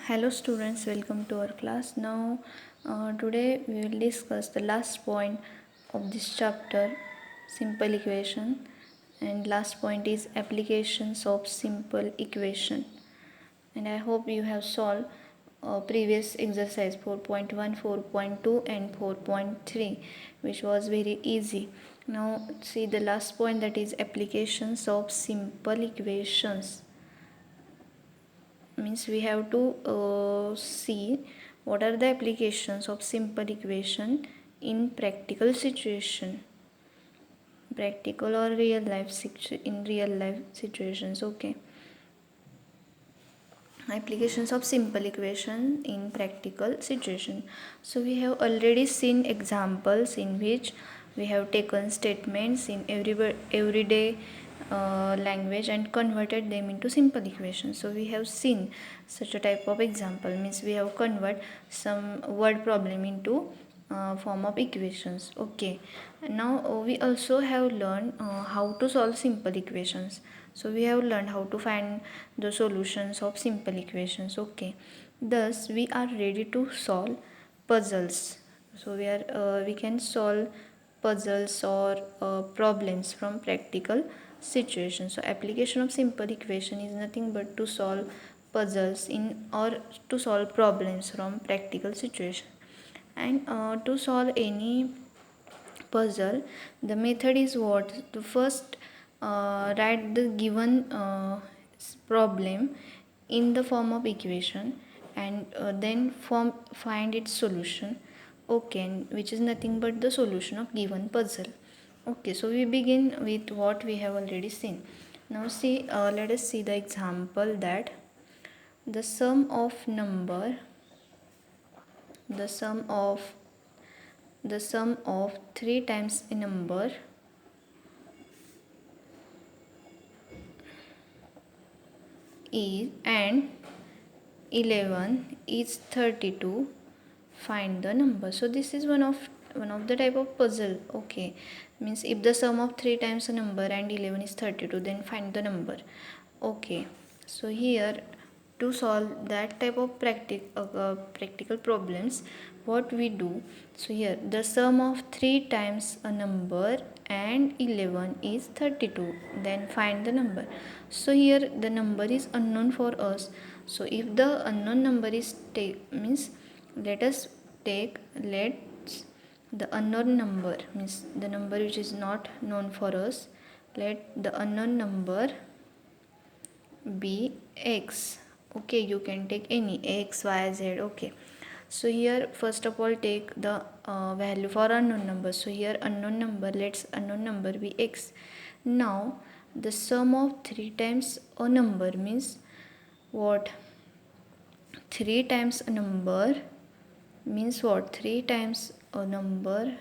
Hello students, welcome to our class. Now today we will discuss the last point of this chapter, simple equation, and last point is applications of simple equation. And I hope you have solved previous exercise 4.1, 4.2 and 4.3, which was very easy. Now see the last point, that is applications of simple equations. Means we have to see what are the applications of simple equation in practical situation, practical or real life in real life situations. Okay, applications of simple equation in practical situation. So we have already seen examples in which we have taken statements in everyday language and converted them into simple equations. So we have seen such a type of example, means we have convert some word problem into form of equations. Okay, now we also have learned how to solve simple equations. So we have learned how to find the solutions of simple equations. Okay, thus we are ready to solve puzzles. So we can solve puzzles or problems from practical situations. So application of simple equation is nothing but to solve puzzles in or to solve problems from practical situation. And to solve any puzzle, the method is what? To first write the given problem in the form of equation, and then find its solution. Okay, which is nothing but the solution of given puzzle. Okay, so we begin with what we have already seen. Now see, let us see the example that the sum of number, the sum of the sum of 3 times a number is and 11 is 32, find the number. So this is one of the type of puzzle. Okay, means if the sum of 3 times a number and 11 is 32, then find the number. Okay, so here to solve that type of practical problems, what we do, so here the sum of 3 times a number and 11 is 32, then find the number. So here the number is unknown for us. So if the unknown number is means let us take let's the unknown number, means the number which is not known for us, let the unknown number be x. Okay, you can take any x, y, z. Okay, so here first of all take the value for unknown number. So here unknown number, let's unknown number be x. Now the sum of 3 times a number means what? 3 times a number means what? 3 times a number,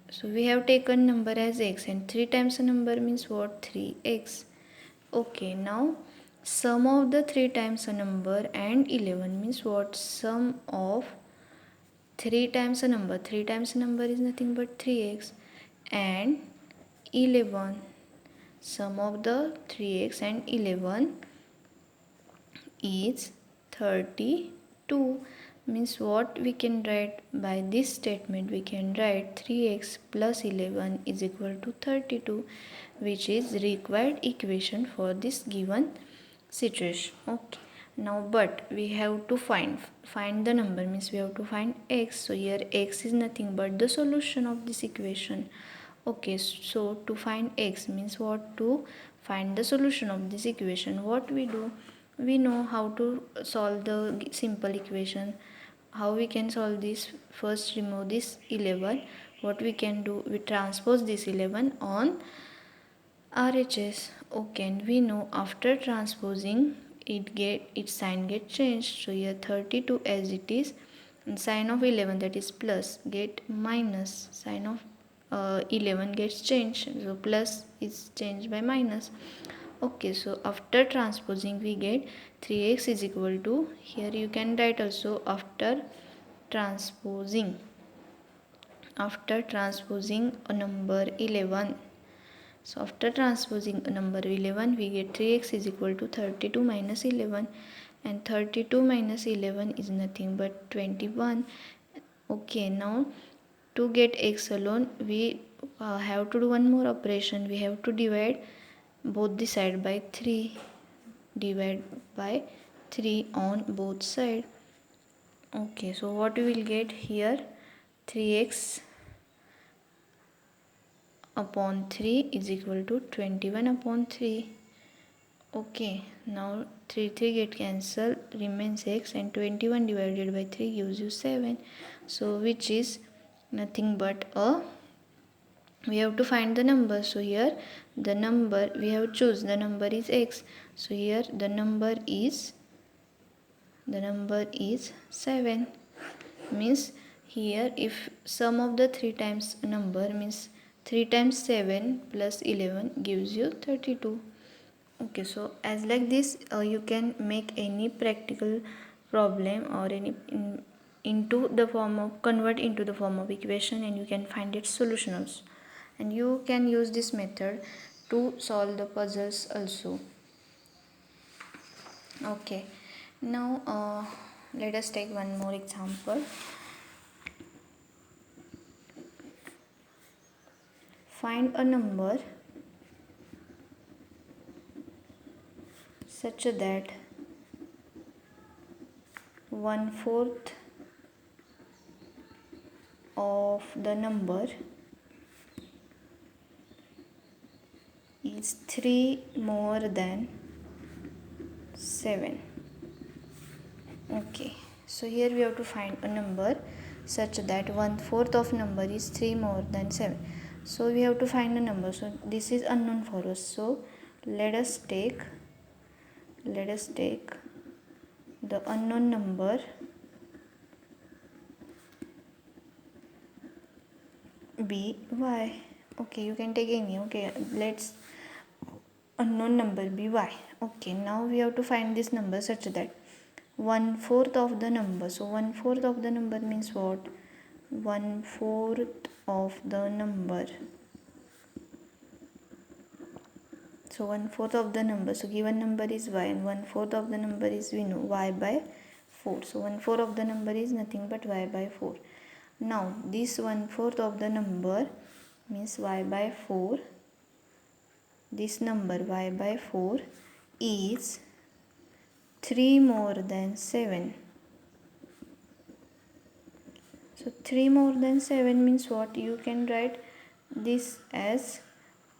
so we have taken number as x, and 3 times a number means what? 3x. Okay, now sum of the 3 times a number and 11 means what? Sum of 3 times a number. 3 times a number is nothing but 3x, and 11. Sum of the 3x and 11 is 32. Means what we can write by this statement? We can write 3x plus 11 is equal to 32, which is required equation for this given situation. Okay, now but we have to find the number, means we have to find x. So here x is nothing but the solution of this equation. Okay, so to find x means what? To find the solution of this equation, what we do? We know how to solve the simple equation. How we can solve this? First remove this 11. What we can do? We transpose this 11 on RHS. Okay, and we know after transposing its sign get changed. So here 32 as it is, and sign of 11, that is plus, get minus. Sign of 11 gets changed, so plus is changed by minus. Okay, so after transposing we get 3x is equal to, here you can write also after transposing a number 11, So after transposing number 11, we get 3x is equal to 32 minus 11, and 32 minus 11 is nothing but 21. Okay, now to get x alone, we have to do one more operation. We have to divide both the side by 3. Divide by 3 on both side. Okay, so what we will get here, 3x upon 3 is equal to 21 upon 3. Okay, now 3 get cancelled, remains x, and 21 divided by 3 gives you 7. So which is nothing but we have to find the number. So here the number we have choose, the number is x. So here the number is 7. Means here if sum of the 3 times number means 3 times 7 plus 11 gives you 32. Okay, so as like this you can make any practical problem or any into the form of convert into the form of equation, and you can find its solution also, and you can use this method to solve the puzzles also. Okay, now let us take one more example. Find a number such that 1/4 of the number is 3 more than 7. Okay, so here we have to find a number such that 1/4 of number is 3 more than 7. So we have to find a number. So this is unknown for us. So let us take the unknown number by. Okay, you can take any. Okay, let's unknown number be y. Okay, now we have to find this number such that 1/4 of the number. So 1/4 of the number means what? 1/4 of the number. So 1/4 of the number. So given number is y, and 1/4 of the number is, we know, y by 4. So 1/4 of the number is nothing but y by 4. Now this 1/4 of the number means y by 4. This number y by 4 is 3 more than 7. So 3 more than 7 means what? You can write this as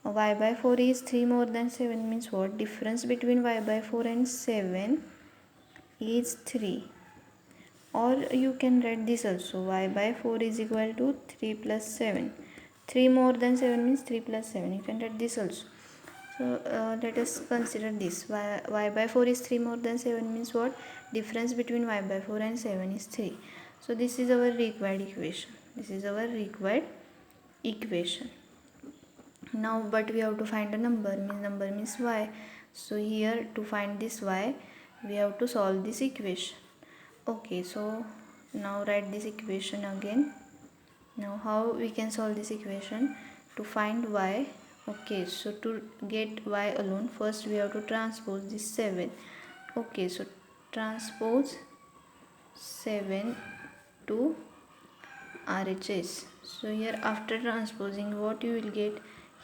y by 4 is 3 more than 7 means what? Difference between y by 4 and 7 is 3. Or you can write this also, y by 4 is equal to 3 plus 7. 3 more than 7 means 3 plus 7. You can write this also. So let us consider this. Y by 4 is 3 more than 7 means what? Difference between y by 4 and 7 is 3. So this is our required equation. Now but we have to find a number means y. So here to find this y, we have to solve this equation. Okay, so now write this equation again. Now how we can solve this equation? To find y. Okay, so to get y alone, first we have to transpose this 7. Okay, so transpose 7 to RHS. So here after transposing, what you will get?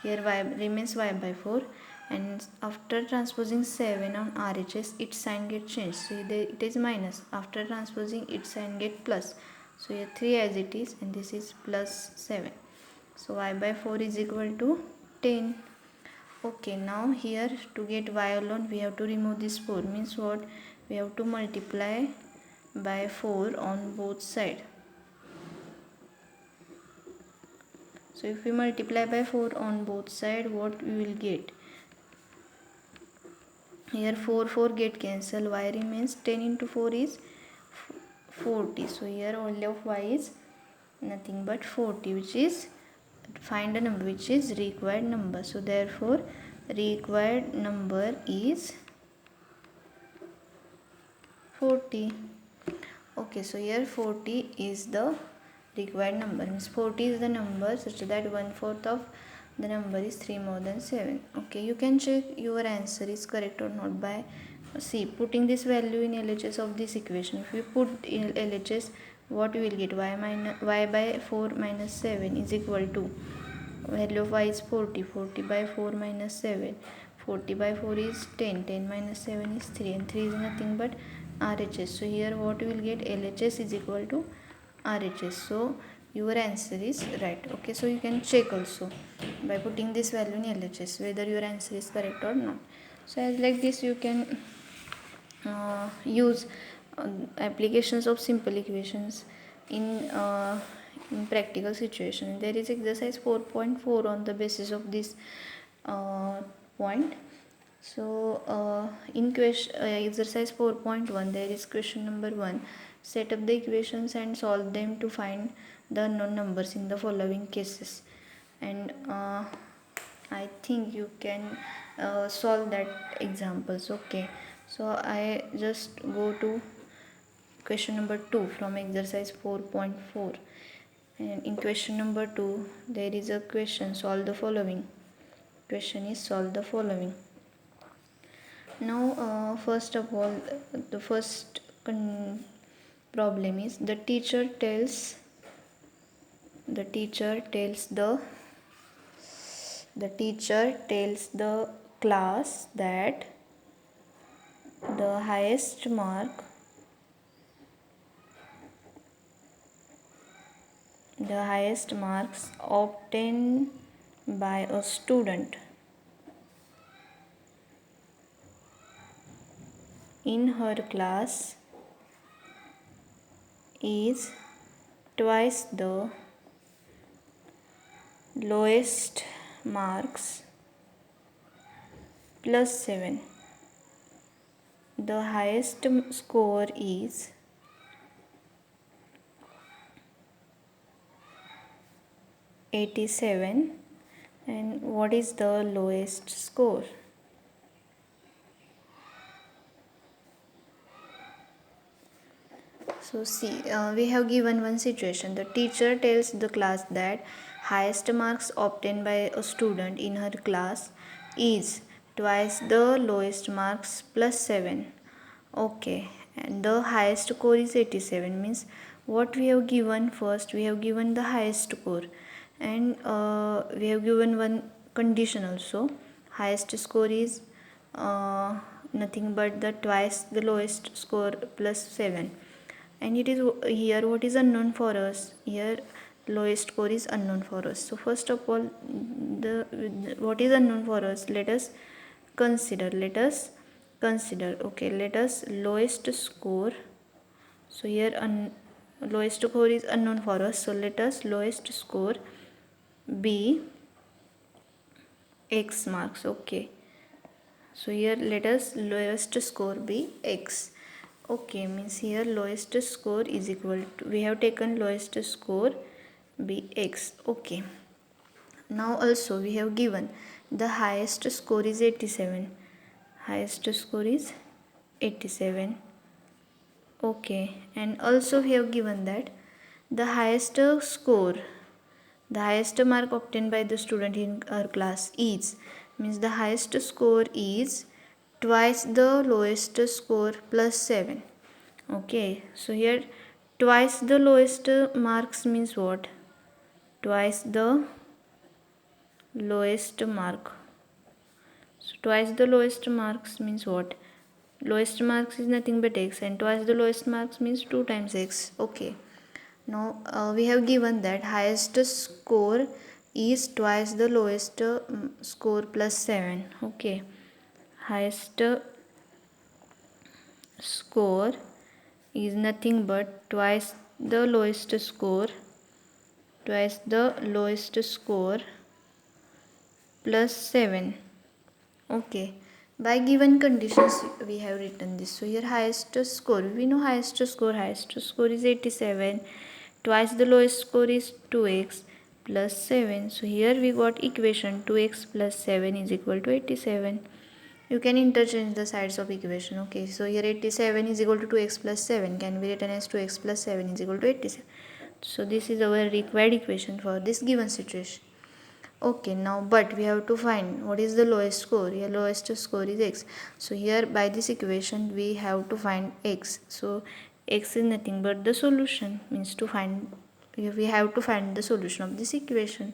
Here y remains y by 4, and after transposing 7 on RHS, its sign get changed. So it is minus. After transposing, its sign get plus. So here 3 as it is, and this is plus 7. So y by 4 is equal to 10. Okay, now here to get y alone, we have to remove this 4. Means what? We have to multiply by 4 on both sides. So if we multiply by 4 on both sides, what we will get? Here 4 get cancelled, y remains. 10 into 4 is 40. So here value of y is nothing but 40, which is, find a number which is required number. So therefore required number is 40. Okay, so here 40 is the required number. Means 40 is the number such that 1/4 of the number is 3 more than 7. Okay, you can check your answer is correct or not by putting this value in LHS of this equation. If you put in LHS, what you will get? Y by 4 minus 7 is equal to, value of y is 40, 40 by 4 minus 7, 40 by 4 is 10, 10 minus 7 is 3, and 3 is nothing but RHS. So here what you will get? LHS is equal to RHS. So your answer is right. Okay, so you can check also by putting this value in LHS whether your answer is correct or not. So as like this you can use applications of simple equations in practical situation. There is exercise 4.4 on the basis of this point. So in exercise 4.1 there is question number 1. Set up the equations and solve them to find the unknown numbers in the following cases. And I think you can solve that examples. Okay, so I just go to question number 2 from exercise 4.4. And in question number 2 there is a question, solve the following. Question is solve the following. Now first of all, the first problem is the teacher tells the class that the highest marks obtained by a student in her class is twice the lowest marks plus 7. The highest score is 87, and what is the lowest score? So see, we have given one situation. The teacher tells the class that highest marks obtained by a student in her class is twice the lowest marks plus 7. Okay, and the highest score is 87, means what we have given first, we have given the highest score, and we have given one condition also. Highest score is nothing but the twice the lowest score plus 7, and it is here what is unknown for us. Here lowest score is unknown for us. So first of all, the what is unknown for us, let us consider. Okay, let us lowest score. So here lowest score is unknown for us, so let us lowest score be x marks. Okay, so here let us lowest score be x. Okay, means here lowest score is equal to, we have taken lowest score be x. Okay, now also we have given the highest score is 87. Highest score is 87. Okay, and also we have given that the highest score, the highest mark obtained by the student in our class is, means the highest score is twice the lowest score plus 7. Okay, so here twice the lowest marks means what? Twice the lowest mark. So twice the lowest marks means what? Lowest marks is nothing but x, and twice the lowest marks means 2 times x. Okay, now we have given that highest score is twice the lowest score plus 7. Okay, highest score is nothing but twice the lowest score plus 7. Okay, by given conditions we have written this. So here highest score, we know highest score is 87, twice the lowest score is 2x plus 7. So here we got equation 2x plus 7 is equal to 87. You can interchange the sides of equation. Okay, so here 87 is equal to 2x plus 7 can be written as 2x plus 7 is equal to 87. So this is our required equation for this given situation. Okay, now but we have to find what is the lowest score. Here lowest score is x. So here by this equation we have to find x. So x is nothing but the solution, means to find, we have to find the solution of this equation.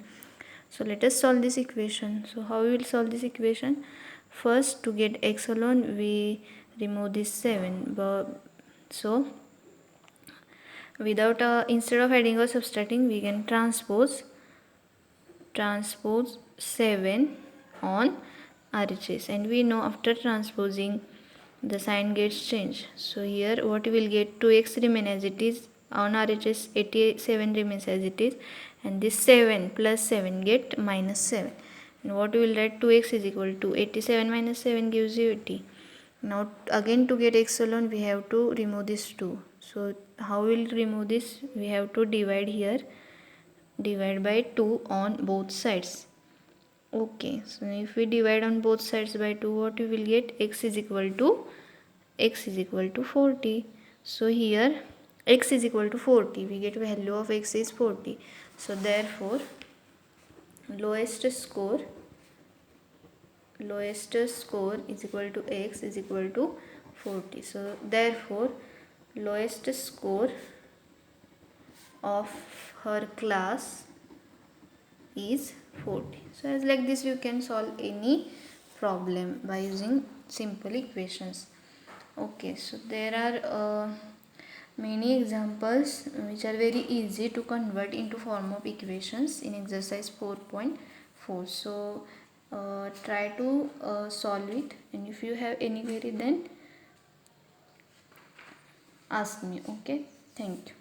So let us solve this equation. So how we will solve this equation? First, to get x alone we remove this 7. So without instead of adding or subtracting, we can transpose 7 on RHS, and we know after transposing the sign gets changed. So here what we will get, 2x remain as it is, on RHS 87 remains as it is, and this 7 plus 7 get minus 7, and what we will write, 2x is equal to 87 minus 7 gives you 80. Now again to get x alone we have to remove this 2. So how we will remove this? We have to divide here, divide by 2 on both sides. Okay, so if we divide on both sides by 2, what we will get? X is equal to 40. So here x is equal to 40, we get value of x is 40. So therefore lowest score is equal to x is equal to 40. So therefore lowest score of her class is 40. So as like this you can solve any problem by using simple equations. Okay, so there are many examples which are very easy to convert into form of equations in exercise 4.4. So try to solve it, and if you have any query then ask me. Okay, thank you.